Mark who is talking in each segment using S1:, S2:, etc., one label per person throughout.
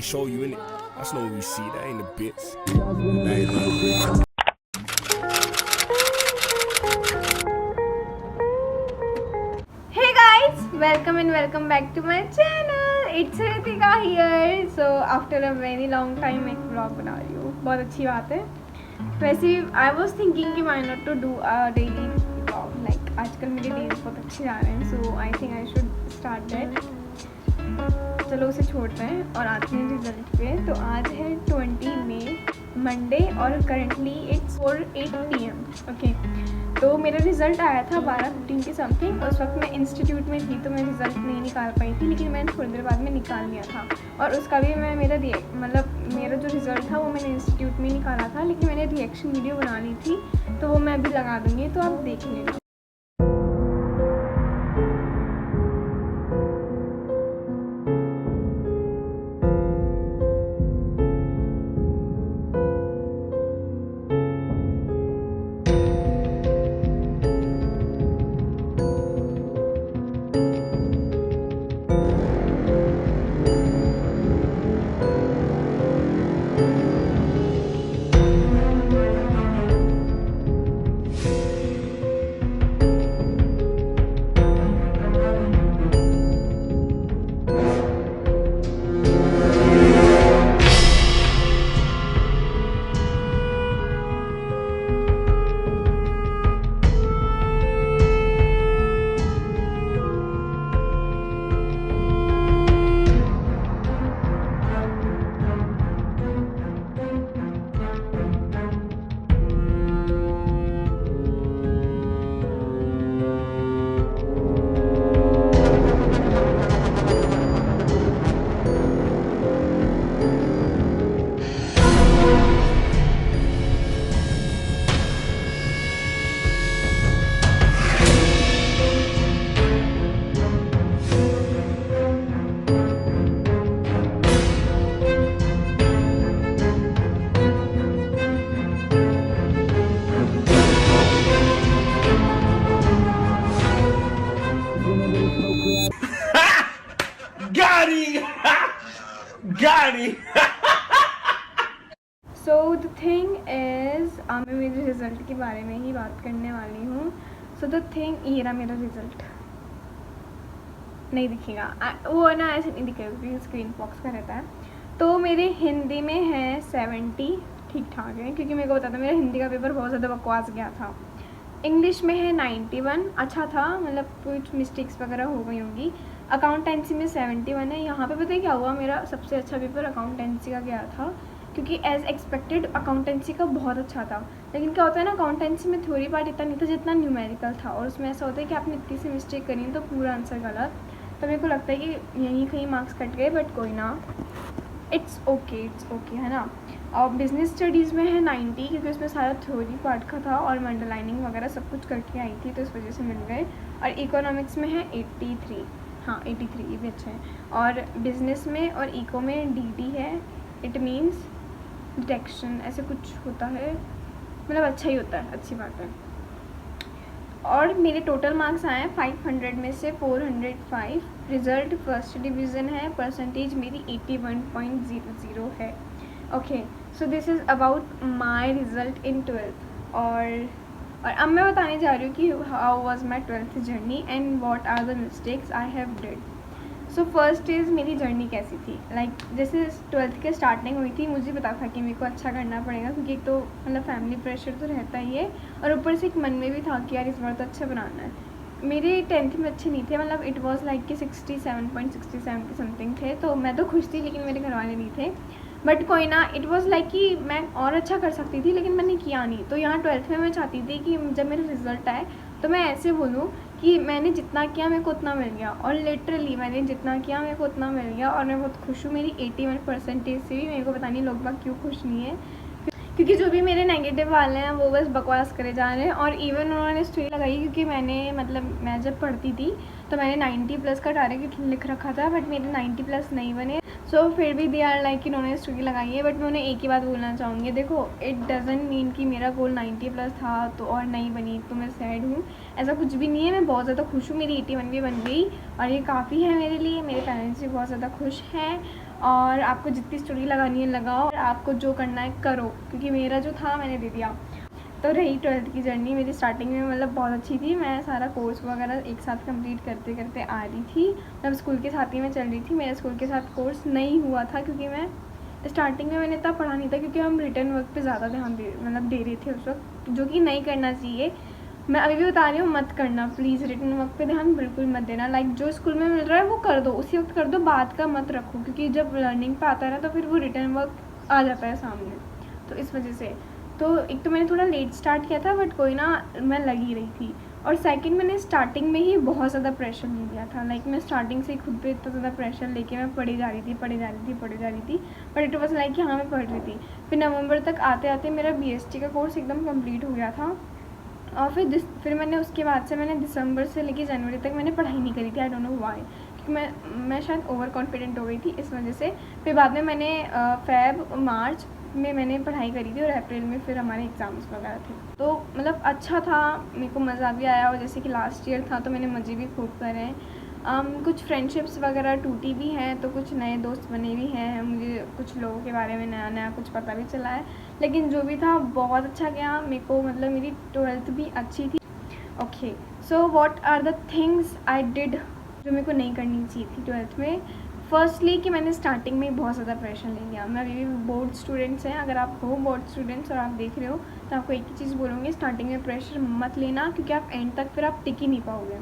S1: show you in it. That's not what we see. That ain't the bits.
S2: Hey guys, welcome back to my channel. It's Ritika here. So after a very long time मैं एक vlog बना रही हूँ. बहुत अच्छी बात है. वैसे I was thinking कि why not to do a daily vlog. Like आजकल मेरे days बहुत अच्छे जा रहे हैं. So I think I should start that. चलो उसे छोड़ते हैं और आते हैं रिजल्ट पे. तो आज है 20 मई मंडे और करंटली इट्स 4:08 PM. ओके, तो मेरा रिज़ल्ट आया था 12:15 के समथिंग. उस वक्त मैं इंस्टीट्यूट में थी तो मैं रिज़ल्ट नहीं निकाल पाई थी, लेकिन मैंने थोड़ी देर बाद में निकाल लिया था. और उसका भी मैं मेरा जो रिज़ल्ट था वो मैंने इंस्टीट्यूट में निकाला था, लेकिन मैंने रिएक्शन वीडियो बना ली थी तो वो मैं अभी लगा दूँगी, तो आप देख लेना.
S1: Got it.
S2: So the thing is मैं मेरे रिज़ल्ट के बारे में ही बात करने वाली हूँ. सो द थिंग, ये रहा मेरा रिज़ल्ट. नहीं दिखेगा वो है ना, ऐसे नहीं दिखेगा क्योंकि स्क्रीन बॉक्स का रहता है. तो मेरे हिंदी में है 70, ठीक ठाक है, क्योंकि मेरे को पता था मेरा हिंदी का पेपर बहुत ज़्यादा बकवास गया था. इंग्लिश में है 91, अच्छा था, मतलब कुछ मिस्टेक्स वगैरह हो गई होंगी. अकाउंटेंसी में 71 है. यहाँ पे पता है क्या हुआ, मेरा सबसे अच्छा पेपर अकाउंटेंसी का गया था, क्योंकि एज़ एक्सपेक्टेड अकाउंटेंसी का बहुत अच्छा था. लेकिन क्या होता है ना, अकाउंटेंसी में थ्योरी पार्ट इतना नहीं था जितना न्यूमेरिकल था, और उसमें ऐसा होता है कि आपने इतनी सी मिस्टेक करी तो पूरा आंसर गलत. तो मेरे को लगता है कि यहीं कहीं मार्क्स कट गए, बट कोई ना, इट्स ओके है ना. और बिज़नेस स्टडीज़ में है 90, क्योंकि उसमें सारा थ्योरी पार्ट का था और मैं अंडरलाइनिंग वगैरह सब कुछ करके आई थी, तो इस वजह से मिल गए. और इकोनॉमिक्स में है 83, हाँ 83, ये भी अच्छा है. और बिज़नेस में और इको में DD है, इट मीन्स डिटेक्शन, ऐसे कुछ होता है, मतलब अच्छा ही होता है, अच्छी बात है. और मेरे टोटल मार्क्स आए हैं 500 में से 405. रिज़ल्ट फर्स्ट डिवीज़न है. परसेंटेज मेरी 81.00 है. Okay, so this is about my result in 12th. और अब मैं बताने जा रही हूँ कि how was my 12th journey and what are the mistakes I have did. So first is मेरी जर्नी कैसी थी. जैसे 12th के स्टार्टिंग हुई थी, मुझे पता था कि मेरे को अच्छा करना पड़ेगा, क्योंकि एक तो मतलब फैमिली प्रेशर तो रहता ही है, और ऊपर से एक मन में भी था कि यार इस बार तो अच्छा बनाना है. मेरे 10th में अच्छे नहीं थे, मतलब इट वाज लाइक कि 67.67 के समथिंग थे, तो मैं तो खुश थी, लेकिन मेरे घर वाले नहीं थे. बट कोई ना, इट वाज लाइक कि मैं और अच्छा कर सकती थी, लेकिन मैंने किया नहीं. तो यहाँ 12th में मैं चाहती थी कि जब मेरा रिज़ल्ट आए तो मैं ऐसे बोलूँ कि मैंने जितना किया मेरे को उतना मिल गया, और लिटरली मैंने जितना किया मेरे को उतना मिल गया, और मैं बहुत खुश हूँ. मेरी 81% से भी मेरे को पता नहीं लोग बाग क्यों खुश नहीं है, क्योंकि जो भी मेरे नेगेटिव वाले हैं वो बस बकवास करे जा रहे हैं. और इवन उन्होंने स्टोरी लगाई, क्योंकि मैं जब पढ़ती थी तो मैंने 90+ का टारगेट लिख रखा था, बट मेरे 90+ नहीं बने. सो फिर भी दे आर लाइक इन्होंने स्टोरी लगाई है. बट मैं उन्हें एक ही बात बोलना चाहूँगी, देखो इट डजेंट मीन कि मेरा गोल 90+ था तो और नहीं बनी तो मैं सैड हूँ, ऐसा कुछ भी नहीं है. मैं बहुत ज़्यादा खुश हूँ, मेरी 81 भी बन गई, और ये काफ़ी है मेरे लिए. मेरे पेरेंट्स भी बहुत ज़्यादा खुश हैं, और आपको जितनी स्टोरी लगानी है लगाओ, और आपको जो करना है करो, क्योंकि मेरा जो था मैंने दे दिया। तो रही 12th की जर्नी मेरी स्टार्टिंग में मतलब बहुत अच्छी थी। मैं सारा कोर्स वगैरह एक साथ कंप्लीट करते करते आ रही थी, मतलब स्कूल के साथ ही मैं चल रही थी। मेरा स्कूल के साथ कोर्स नहीं हुआ था क्योंकि मैं स्टार्टिंग में मैंने इतना पढ़ा नहीं था, क्योंकि हम रिटर्न वर्क पे ज़्यादा ध्यान दे रहे थे उस वक्त, जो कि नहीं करना चाहिए। मैं अभी भी बता रही हूँ, मत करना प्लीज़, रिटर्न वर्क पे ध्यान बिल्कुल मत देना। लाइक जो स्कूल में मिल रहा है वो कर दो, उसी वक्त कर दो, बाद का मत रखो, क्योंकि जब लर्निंग पे आता है ना तो फिर वो रिटर्न वर्क आ जाता है सामने। तो इस वजह से तो एक तो मैंने थोड़ा लेट स्टार्ट किया था, बट कोई ना, मैं लगी रही थी। और सेकंड, मैंने स्टार्टिंग में ही बहुत ज़्यादा प्रेशर ले लिया था। लाइक मैं स्टार्टिंग से ही खुद पे इतना ज़्यादा प्रेशर लेके मैं पढ़ी जा रही थी, बट इट वॉज लाइक कि हाँ मैं पढ़ रही थी। फिर नवंबर तक आते आते मेरा BST का कोर्स एकदम कंप्लीट हो गया था। और फिर मैंने उसके बाद से मैंने दिसंबर से लेकर जनवरी तक मैंने पढ़ाई नहीं करी थी। आई डोंट नो व्हाई, क्योंकि मैं शायद ओवर कॉन्फिडेंट हो गई थी इस वजह से। फिर बाद में मैंने मार्च में मैंने पढ़ाई करी थी, और अप्रैल में फिर हमारे एग्ज़ाम्स वगैरह थे। तो मतलब अच्छा था, मेरे को मज़ा भी आया। और जैसे कि लास्ट ईयर था तो मैंने मज़े भी खूब करे हैं। कुछ फ्रेंडशिप्स वगैरह टूटी भी हैं, तो कुछ नए दोस्त बने भी हैं। मुझे कुछ लोगों के बारे में नया नया कुछ पता भी चला है। लेकिन जो भी था बहुत अच्छा गया मेरे को, मतलब मेरी 12th भी अच्छी थी। Okay, so what are the things I did जो मेरे को नहीं करनी चाहिए थी 12th में। फर्स्टली कि मैंने स्टार्टिंग में बहुत ज़्यादा प्रेशर ले लिया। मैं अभी भी बोर्ड स्टूडेंट्स हैं, अगर आप हो बोर्ड स्टूडेंट्स और आप देख रहे हो तो आपको एक ही चीज़ बोलूँगी, स्टार्टिंग में प्रेशर मत लेना, क्योंकि आप एंड तक फिर आप टिक ही नहीं पाओगे।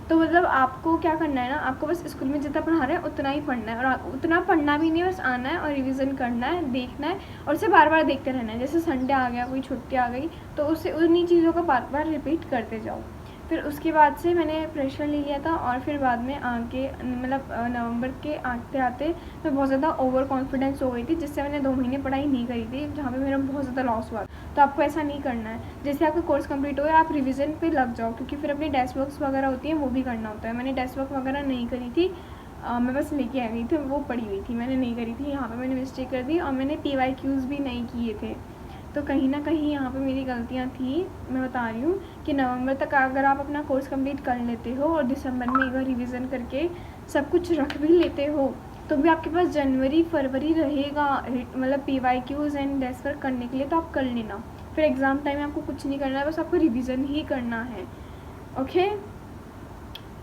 S2: तो मतलब आपको क्या करना है ना, आपको बस स्कूल में जितना पढ़ा रहे हैं उतना ही पढ़ना है, और उतना पढ़ना भी नहीं, बस आना है और रिवीजन करना है, देखना है, और उसे बार बार देखते रहना है। जैसे संडे आ गया, कोई छुट्टी आ गई, तो उससे उन्हीं चीज़ों को बार बार रिपीट करते जाओ। फिर उसके बाद से मैंने प्रेशर ले लिया था, और फिर बाद में आके मतलब नवंबर के आते आते मैं बहुत ज़्यादा ओवर कॉन्फिडेंस हो गई थी, जिससे मैंने 2 महीने पढ़ाई नहीं करी थी, जहाँ पे मेरा बहुत ज़्यादा लॉस हुआ। तो आपको ऐसा नहीं करना है। जैसे आपका कोर्स कंप्लीट हो गया, आप रिवीजन पे लग जाओ, क्योंकि फिर अपनी डेस्क वर्क्स वगैरह होती हैं वो भी करना होता है। मैंने डेस्क वर्क वगैरह नहीं करी थी, मैं बस लेके आ गई थी, वो पड़ी हुई थी, मैंने नहीं करी थी। यहाँ पे मैंने मिस्टेक कर दी, और मैंने PYQs भी नहीं किए थे। तो कहीं ना कहीं यहाँ पे मेरी गलतियाँ थी। मैं बता रही हूँ कि नवंबर तक अगर आप अपना कोर्स कंप्लीट कर लेते हो, और दिसंबर में एक बार रिवीजन करके सब कुछ रख भी लेते हो, तो भी आपके पास जनवरी फरवरी रहेगा, मतलब PYQs एंड डेस्क वर्क करने के लिए। तो आप कर लेना। फिर एग्ज़ाम टाइम में आपको कुछ नहीं करना है, बस आपको रिवीजन ही करना है। ओके,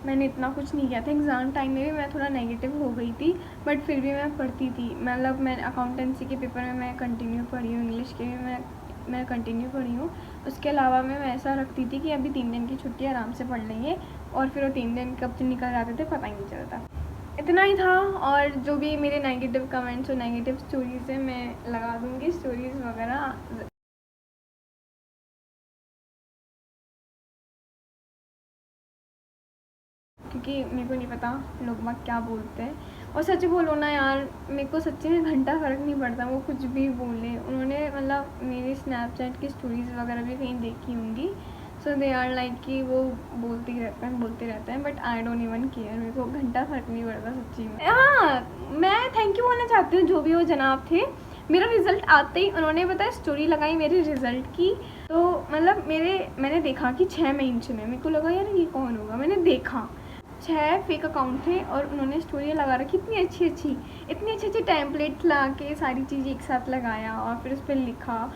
S2: मैंने इतना कुछ नहीं किया था। एग्ज़ाम टाइम में भी मैं थोड़ा नेगेटिव हो गई थी, बट फिर भी मैं पढ़ती थी। मतलब मैं अकाउंटेंसी के पेपर में मैं कंटिन्यू पढ़ी हूँ, इंग्लिश के भी मैं कंटिन्यू पढ़ी हूँ। उसके अलावा मैं ऐसा रखती थी कि अभी 3 दिन की छुट्टी आराम से पढ़ लेंगे, और फिर वो 3 दिन कब निकल जाते थे पता ही नहीं चलता। इतना ही था। और जो भी मेरे नेगेटिव कमेंट्स और नेगेटिव स्टोरीज़ हैं मैं लगा दूँगी, स्टोरीज़ वगैरह। क्योंकि मेरे को नहीं पता लोग बाग क्या बोलते हैं। और सच बोलो ना यार, मेरे को सच्ची में घंटा फ़र्क नहीं पड़ता वो कुछ भी बोले। उन्होंने मतलब मेरी स्नैपचैट की स्टोरीज़ वगैरह भी कहीं देखी होंगी, सो दे आर लाइक कि वो बोलते रहते हैं, but I don't even care. मेरे को घंटा फ़र्क नहीं पड़ता सच्ची में। हाँ, मैं थैंक यू बोलना चाहती हूँ जो भी वो जनाब थे। मेरा रिज़ल्ट आते ही उन्होंने बताया स्टोरी लगाई मेरे रिज़ल्ट की। तो मतलब मैंने देखा कि 6 मेंशन है। मेरे को लगा यार ये कौन होगा, मैंने देखा 6 फेक अकाउंट थे, और उन्होंने स्टोरी लगा रखी इतनी अच्छी टेम्पलेट ला के सारी चीज़ें एक साथ लगाया, और फिर उस पर लिखा।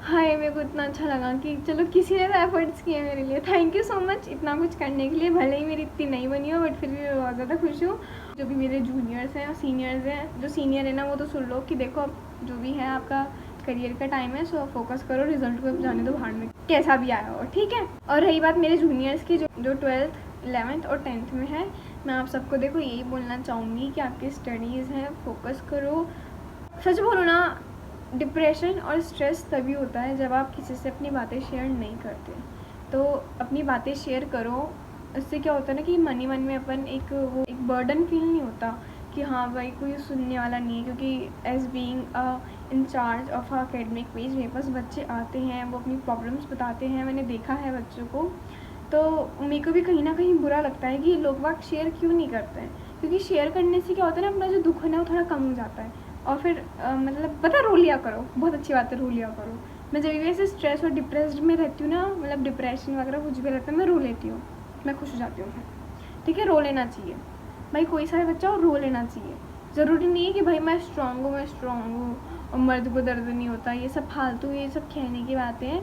S2: हाय, मेरे को इतना अच्छा लगा कि चलो किसी ने तो एफर्ट्स किए मेरे लिए। थैंक यू सो मच इतना कुछ करने के लिए। भले ही मेरी इतनी नहीं बनी हो, बट फिर भी मैं बहुत ज़्यादा खुश हूँ। जो भी मेरे जूनियर्स हैं और सीनियर्स हैं, जो सीनियर है ना वो तो सुन लो कि देखो अब जो भी है आपका करियर का टाइम है, सो फोकस करो, रिजल्ट को जाने दो बाहर में, कैसा भी आया हो, ठीक है। और रही बात मेरे जूनियर्स की, जो 12th 11th और 10th में है, मैं आप सबको देखो यही बोलना चाहूँगी कि आपकी स्टडीज़ हैं, फोकस करो। सच बोलो ना, डिप्रेशन और स्ट्रेस तभी होता है जब आप किसी से अपनी बातें शेयर नहीं करते। तो अपनी बातें शेयर करो। इससे क्या होता है ना कि मन ही मन में अपन एक बर्डन फील नहीं होता कि हाँ भाई कोई सुनने वाला नहीं है। क्योंकि as being in charge of academic page, मेरे पास बच्चे आते हैं, वो अपनी प्रॉब्लम्स बताते हैं, मैंने देखा है बच्चों को। तो मेरे को भी कहीं ना कहीं बुरा लगता है कि लोग बाग शेयर क्यों नहीं करते हैं। क्योंकि शेयर करने से क्या होता है ना, अपना जो दुख है ना वो थोड़ा कम हो जाता है। और फिर मतलब पता, रो लिया करो, बहुत अच्छी बात है, रो लिया करो। मैं जब भी ऐसे स्ट्रेस और डिप्रेस्ड में रहती हूँ ना, मतलब डिप्रेशन वगैरह कुछ भी रहता है, मैं रो लेती हूँ, मैं खुश हो जाती हूँ। ठीक है, रो लेना चाहिए भाई, कोई सा भी बच्चा हो रो लेना चाहिए। ज़रूरी नहीं है कि भाई मैं स्ट्रॉन्ग हूँ और मर्द को दर्द नहीं होता, ये सब फालतू, ये सब कहने की बातें हैं।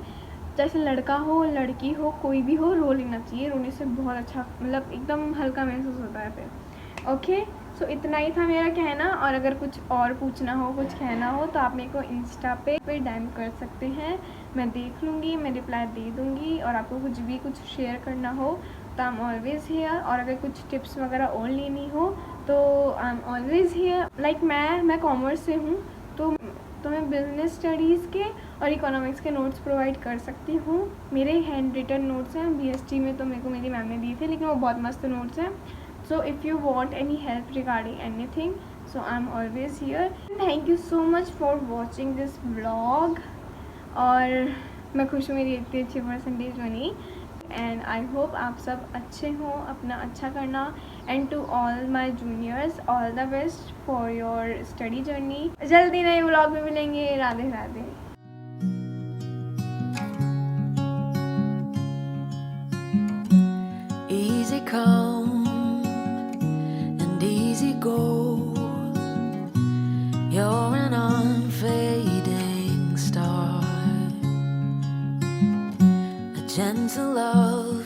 S2: जैसे लड़का हो लड़की हो कोई भी हो, रो लेना चाहिए, रोने से बहुत अच्छा, मतलब एकदम हल्का महसूस होता है फिर। ओके, सो इतना ही था मेरा कहना, और अगर कुछ और पूछना हो, कुछ कहना हो, तो आप मेरे को इंस्टा पे डैम कर सकते हैं, मैं देख लूँगी, मैं रिप्लाई दे दूँगी। और आपको कुछ शेयर करना हो तो आई एम ऑलवेज़ हियर, और अगर कुछ टिप्स वगैरह और लेनी हो तो I am always here. Like मैं कॉमर्स से हूँ, तो मैं बिजनेस स्टडीज़ के और इकोनॉमिक्स के नोट्स प्रोवाइड कर सकती हूँ। मेरे हैंड रिटन नोट्स हैं, बीएसटी में तो मेरे को मेरी मैम ने दिए थे, लेकिन वो बहुत मस्त नोट्स हैं। So if you want any help regarding anything, so I am always here. Thank you so much for watching this vlog, और मैं खुश हूँ मेरी इतनी अच्छी परसेंटेज बनी, एंड आई होप आप सब अच्छे हों, अपना अच्छा करना। And to all my juniors, all the best for your study journey. जल्दी नए व्लॉग में मिलेंगे। Radhe Radhe.
S3: Easy come and easy go. You're an unfading star, a gentle love